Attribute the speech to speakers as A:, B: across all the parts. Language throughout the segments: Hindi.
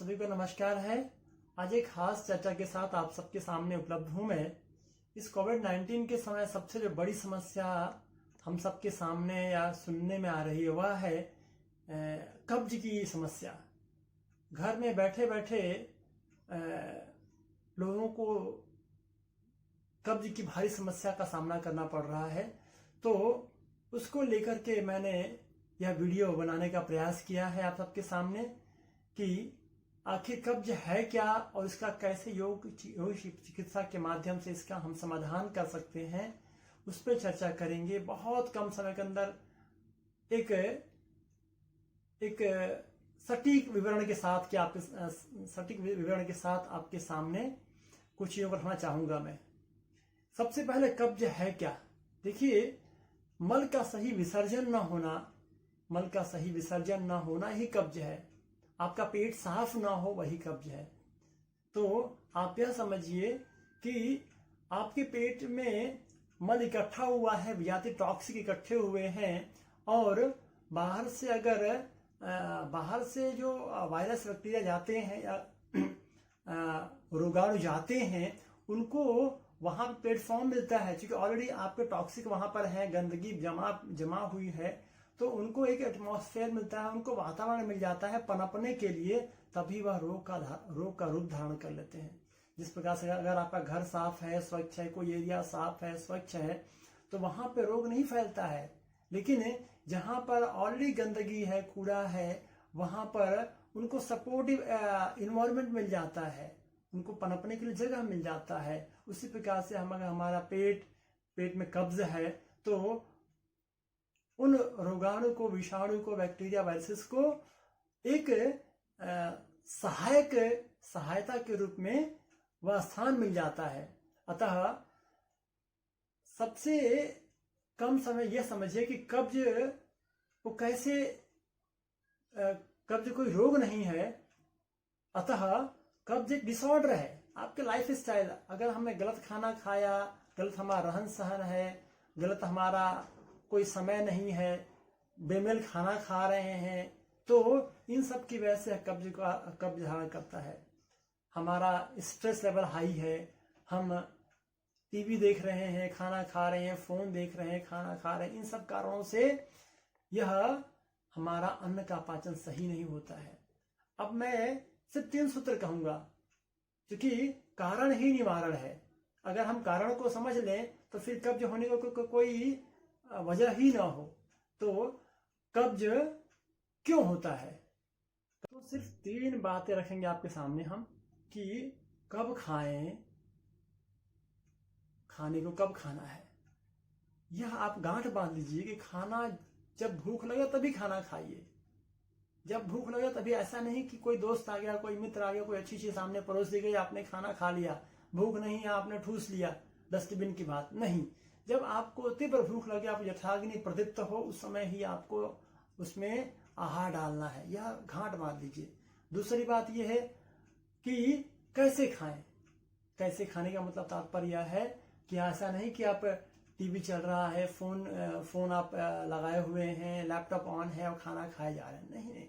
A: सभी को नमस्कार है। आज एक खास चर्चा के साथ आप सबके सामने उपलब्ध हूं मैं। इस कोविड-19 के समय सबसे जो बड़ी समस्या हम सबके सामने या सुनने में आ रही है वह है कब्ज की समस्या। घर में बैठे बैठे लोगों को कब्ज की भारी समस्या का सामना करना पड़ रहा है, तो उसको लेकर के मैंने यह वीडियो बनाने का प्रयास किया है आप सबके सामने कि आखिर कब्ज है क्या और इसका कैसे योग चिकित्सा के माध्यम से इसका हम समाधान कर सकते हैं, उस पर चर्चा करेंगे। बहुत कम समय के अंदर एक सटीक विवरण के साथ आपके सामने कुछ योग रखना चाहूंगा मैं। सबसे पहले कब्ज है क्या? देखिए, मल का सही विसर्जन न होना ही कब्ज है। आपका पेट साफ ना हो वही कब्ज है। तो आप यह समझिए कि आपके पेट में मल इकट्ठा हुआ है, विजातीय टॉक्सिक इकट्ठे हुए हैं और बाहर से जो वायरस बैक्टीरिया जाते हैं या रोगाणु जाते हैं, उनको वहां प्लेटफॉर्म मिलता है। क्योंकि ऑलरेडी आपके टॉक्सिक वहां पर है, गंदगी जमा हुई है, तो उनको एक एटमॉस्फेयर मिलता है, उनको वातावरण मिल जाता है पनपने के लिए, तभी वह रोग का रूप धारण कर लेते हैं। जिस प्रकार से अगर आपका घर साफ है, स्वच्छ है, कोई एरिया साफ है, स्वच्छ है, तो वहां पे रोग नहीं फैलता है। लेकिन जहां पर ऑलरेडी गंदगी है, कूड़ा है, वहां पर उनको सपोर्टिव इन्वायरमेंट मिल जाता है, उनको पनपने के लिए जगह मिल जाता है। उसी प्रकार से अगर हमारा पेट में कब्ज है, तो उन रोगाणु को, विषाणु को, बैक्टीरिया, वायरसेस को एक सहायता के रूप में वह स्थान मिल जाता है। अतः सबसे कम समय यह समझिए कि कब्ज कोई रोग नहीं है। अतः कब्ज एक डिसऑर्डर है, आपके लाइफ स्टाइल। अगर हमने गलत खाना खाया, गलत हमारा रहन सहन है, गलत हमारा कोई समय नहीं है, बेमेल खाना खा रहे हैं, तो इन सब की वजह से कब्ज धारण करता है। हमारा स्ट्रेस लेवल हाई है, हम टीवी देख रहे हैं, खाना खा रहे हैं, फोन देख रहे हैं, खाना खा रहे हैं, इन सब कारणों से यह हमारा अन्न का पाचन सही नहीं होता है। अब मैं सिर्फ 3 सूत्र कहूंगा, क्योंकि कारण ही निवारण है। अगर हम कारण को समझ लें तो फिर कब्ज होने को कोई वजह ही ना हो। तो कब्ज क्यों होता है, तो सिर्फ 3 बातें रखेंगे आपके सामने हम कि कब खाएं, खाने को कब खाना है। यह आप गांठ बांध लीजिए कि खाना जब भूख लगे तभी खाना खाइए। जब भूख लगे तभी, ऐसा नहीं कि कोई दोस्त आ गया, कोई मित्र आ गया, कोई अच्छी चीज सामने परोस दी गई, आपने खाना खा लिया, भूख नहीं है, आपने ठूस लिया, डस्टबिन की बात नहीं। जब आपको तीव्र भूख लगे, आप यथाग्नि प्रदीप्त हो, उस समय ही आपको उसमें आहार डालना है। यह घाट बांध लीजिए। दूसरी बात यह है कि कैसे खाएं। कैसे खाने का मतलब तात्पर्य यह है कि ऐसा नहीं कि आप टीवी चल रहा है, फोन आप लगाए हुए हैं, लैपटॉप ऑन है और खाना खाए जा रहे हैं। नहीं,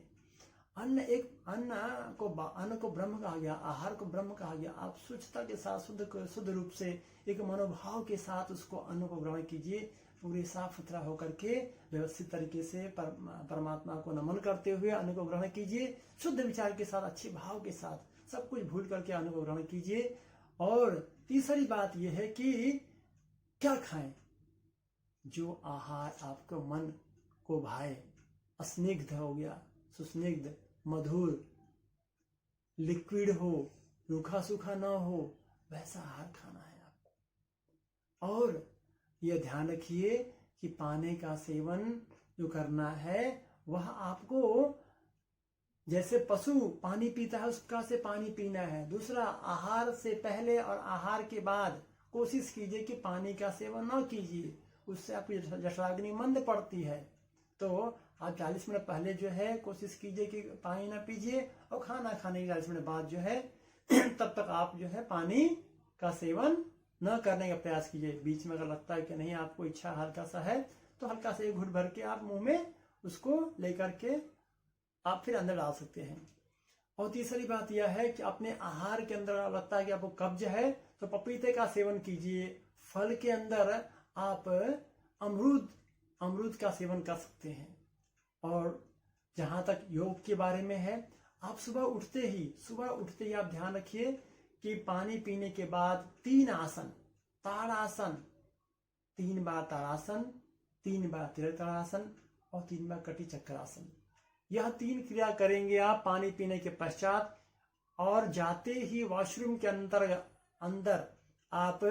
A: अन्न को ब्रह्म कहा गया, आहार को ब्रह्म कहा गया। आप शुद्धता के साथ, शुद्ध रूप से, एक मनोभाव के साथ उसको अन्न को ग्रहण कीजिए, पूरे साफ सुथरा होकर के व्यवस्थित तरीके से परमात्मा को नमन करते हुए अन्न को ग्रहण कीजिए। शुद्ध विचार के साथ, अच्छे भाव के साथ, सब कुछ भूल करके अन्न को ग्रहण कीजिए। और तीसरी बात यह है कि क्या खाएं? जो आहार आपको मन को भाए, स्निग्ध हो गया, सुस्निग्ध, मधुर, लिक्विड हो, रूखा सूखा ना हो, वैसा आहार खाना है आपको। और यह ध्यान रखिए कि पानी का सेवन जो करना है वह आपको, जैसे पशु पानी पीता है उसका से पानी पीना है। दूसरा, आहार से पहले और आहार के बाद कोशिश कीजिए कि पानी का सेवन न कीजिए, उससे आपकी जठराग्नि मंद पड़ती है। तो आप 40 मिनट पहले जो है कोशिश कीजिए कि पानी ना पीजिए, और खाना खाने के 40 मिनट बाद जो है तब तक आप जो है पानी का सेवन न करने का प्रयास कीजिए। बीच में अगर लगता है कि नहीं, आपको इच्छा हल्का सा है, तो हल्का सा एक घूंट भर के आप मुंह में उसको लेकर के आप फिर अंदर डाल सकते हैं। और तीसरी बात यह है कि अपने आहार के अंदर लगता है कि आपको कब्ज है तो पपीते का सेवन कीजिए। फल के अंदर आप अमरूद का सेवन कर सकते हैं। और जहां तक योग के बारे में है, आप सुबह उठते ही आप ध्यान रखिए कि पानी पीने के बाद 3 आसन, ताड़ासन, 3 बार ताड़ासन, 3 बार त्रिकोणासन और 3 बार कटी चक्रासन, यह 3 क्रिया करेंगे आप पानी पीने के पश्चात। और जाते ही वॉशरूम के अंदर आप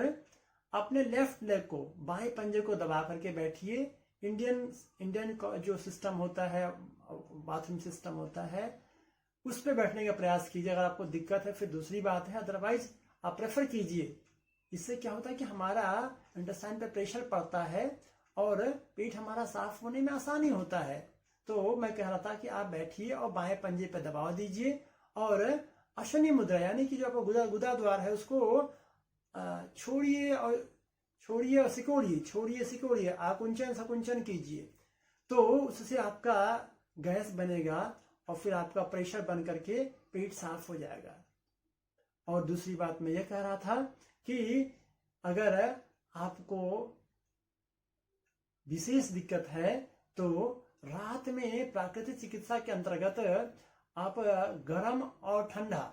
A: अपने लेफ्ट लेग को, बाएं पंजे को दबा करके बैठिए। इंडियन जो सिस्टम होता है, बाथरूम सिस्टम होता है, उस पे बैठने का प्रयास कीजिए अगर आपको दिक्कत है। फिर दूसरी बात है, अदरवाइज आप प्रेफर कीजिए। इससे क्या होता है कि हमारा इंटेस्टाइन पे प्रेशर पड़ता है और पेट हमारा साफ होने में आसानी होता है। तो मैं कह रहा था कि आप बैठिए और बाएं पंजे पे दबाव दीजिए और अश्वनी मुद्रा यानी कि जो आपका गुदा द्वार है उसको छोड़िए और सिकोड़िए, आकुंचन सकुंचन कीजिए। तो उससे आपका गैस बनेगा और फिर आपका प्रेशर बन करके पेट साफ हो जाएगा। और दूसरी बात मैं यह कह रहा था कि अगर आपको विशेष दिक्कत है तो रात में प्राकृतिक चिकित्सा के अंतर्गत आप गर्म और ठंडा,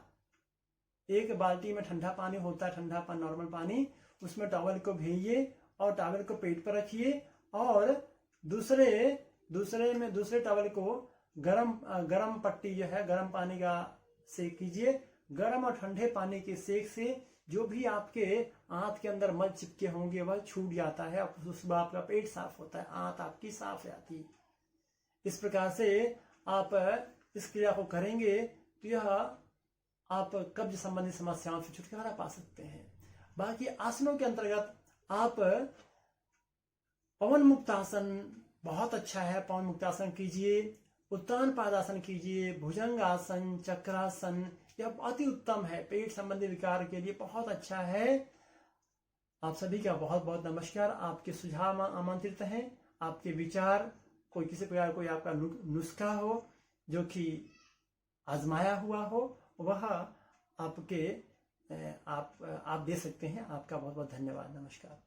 A: एक बाल्टी में ठंडा पानी होता है, ठंडा पानी, नॉर्मल पानी, उसमें टॉवल को भेजिए और टॉवल को पेट पर रखिए और दूसरे टॉवल को गरम पट्टी जो है गर्म पानी का सेक कीजिए। गर्म और ठंडे पानी के सेक से जो भी आपके आंत के अंदर मल चिपके होंगे वह छूट जाता है और सुबह आपका पेट साफ होता है, आंत आपकी साफ हो जाती है। इस प्रकार से आप इस क्रिया को करेंगे तो यह आप कब्ज संबंधी समस्याओं से छुटकारा पा सकते हैं। बाकी आसनों के अंतर्गत आप पवन मुक्तासन बहुत अच्छा है, पवन मुक्तासन कीजिए, उत्तान पादासन कीजिए, भुजंगासन, चक्रासन, यह अति उत्तम है, पेट संबंधी विकार के लिए बहुत अच्छा है। आप सभी का बहुत बहुत नमस्कार। आपके सुझाव आमंत्रित हैं, आपके विचार, कोई किसी प्रकार कोई आपका नुस्खा हो जो कि आजमाया हुआ हो वह आप दे सकते हैं। आपका बहुत बहुत धन्यवाद। नमस्कार।